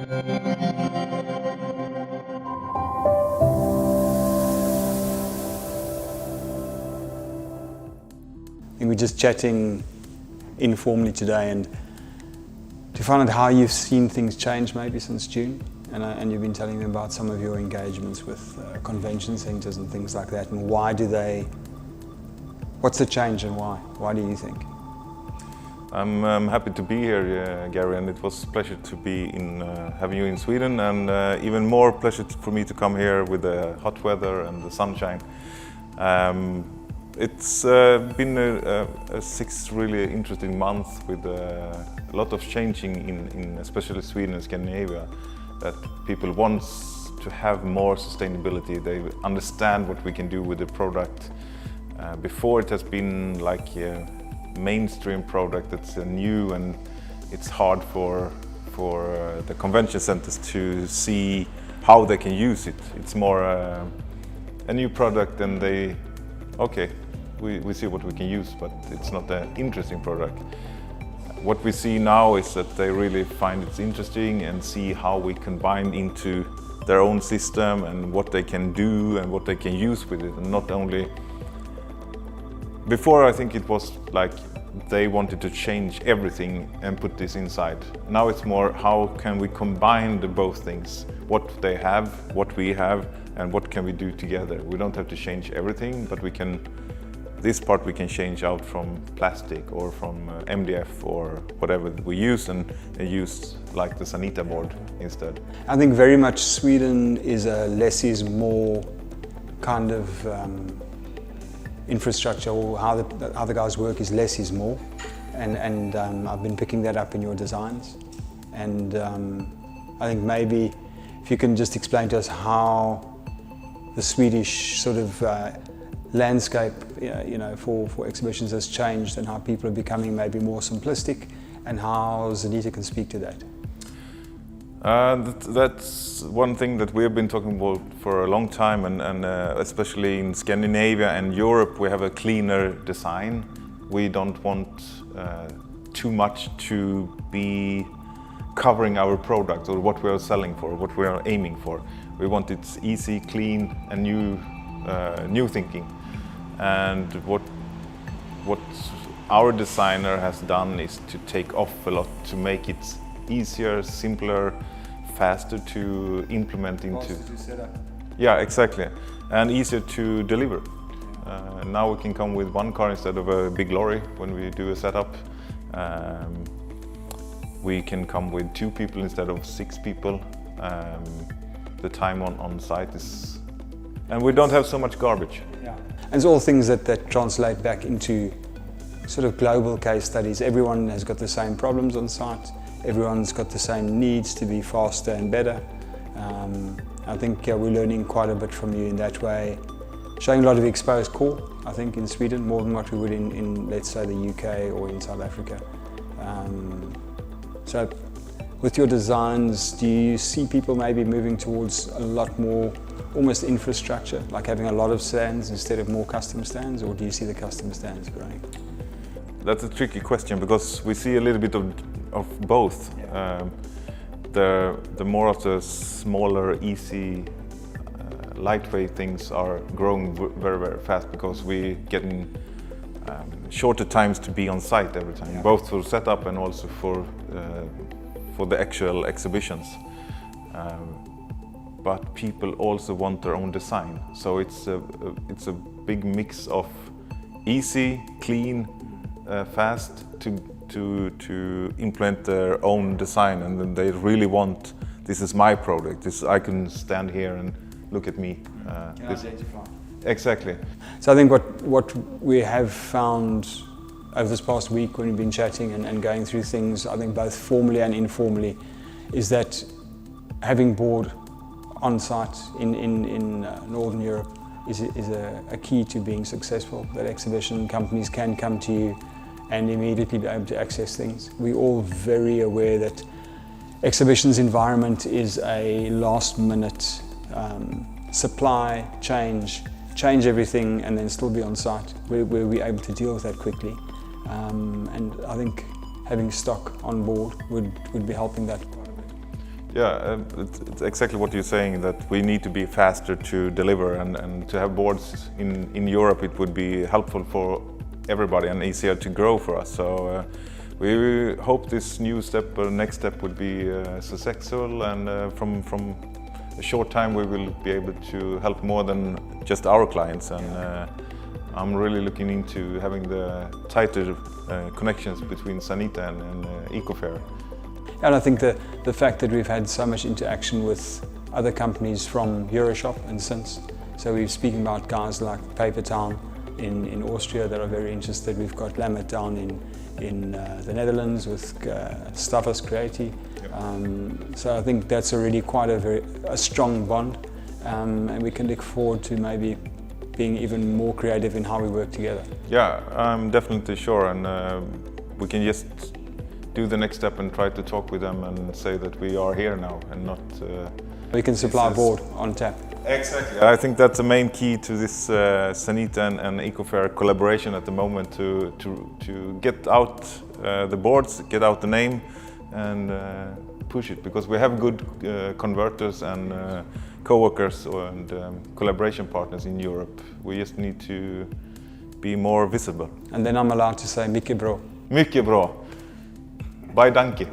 And we're just chatting informally today, and to find out how you've seen things change maybe since June, and you've been telling me about some of your engagements with convention centres and things like that, and what's the change and why? Why do you think? I'm happy to be here, Gary, and it was a pleasure to be having you in Sweden, and even more pleasure for me to come here with the hot weather and the sunshine. It's been a 6 really interesting months with a lot of changing in especially Sweden and Scandinavia, that people want to have more sustainability. They understand what we can do with the product. Before it has been like a mainstream product that's new, and it's hard for the convention centers to see how they can use it. It's more a new product, and we see what we can use, but it's not an interesting product. What we see now is that they really find it interesting and see how we combine into their own system and what they can do and what they can use with it. And not only, before I think it was like they wanted to change everything and put this inside. Now it's more how can we combine both things, what they have, what we have, and what can we do together. We don't have to change everything, but this part we can change out from plastic or from MDF or whatever we use, and use like the Sanita board instead. I think very much Sweden is a less is more kind of infrastructure, or how the guys work is less is more, and I've been picking that up in your designs, and I think maybe if you can just explain to us how the Swedish sort of landscape, for exhibitions has changed, and how people are becoming maybe more simplistic, and how Sanita can speak to that. That's one thing that we have been talking about for a long time, and especially in Scandinavia and Europe, we have a cleaner design. We don't want too much to be covering our product or what we are selling for, what we are aiming for. We want it easy, clean, and new thinking. And what our designer has done is to take off a lot, to make it easier, simpler, faster to implement into. Faster to set up. Yeah, exactly, and easier to deliver. Now we can come with one car instead of a big lorry when we do a setup. We can come with 2 people instead of 6 people. The time on site is, and we don't have so much garbage. Yeah. And it's all things that translate back into sort of global case studies. Everyone has got the same problems on site. Everyone's got the same needs to be faster and better. I think we're learning quite a bit from you in that way. Showing a lot of exposed core, I think, in Sweden, more than what we would in let's say, the UK or in South Africa. So with your designs, do you see people maybe moving towards a lot more almost infrastructure, like having a lot of stands instead of more custom stands, or do you see the custom stands growing? That's a tricky question, because we see a little bit of both. Yeah. The more of the smaller, easy, lightweight things are growing very, very fast, because we're getting shorter times to be on site every time, yeah. Both for setup and also for the actual exhibitions. But people also want their own design, so it's a big mix of easy, clean, fast to implement their own design, and then they really want, this is my product, I can stand here and look at me. Identify. Exactly. So I think what we have found over this past week when we've been chatting and going through things, I think both formally and informally, is that having board on site in Northern Europe is a key to being successful. That exhibition companies can come to you and immediately be able to access things. We're all very aware that exhibitions environment is a last minute supply, change everything and then still be on site, where we're able to deal with that quickly. And I think having stock on board would be helping that quite a bit. Yeah, it's exactly what you're saying, that we need to be faster to deliver, and to have boards in Europe, it would be helpful for everybody and easier to grow for us. So we hope this new step, next step, would be successful, and from a short time we will be able to help more than just our clients. And I'm really looking into having the tighter connections between Sanita and Ecofair. And I think the fact that we've had so much interaction with other companies from Euroshop and since, so we're speaking about guys like Paper Town in Austria that are very interested. We've got Lamet down in the Netherlands with Staffas Creati. So I think that's already quite a strong bond, and we can look forward to maybe being even more creative in how we work together. Yeah, I'm definitely sure, and we can just do the next step and try to talk with them and say that we are here now and not... we can supply board on tap. Exactly. I think that's the main key to this Sanita and Ecofair collaboration at the moment, to get out the boards, get out the name, and push it, because we have good converters and co-workers and collaboration partners in Europe. We just need to be more visible. And then I'm allowed to say mycket bra. Mycket bra. Bye, danke.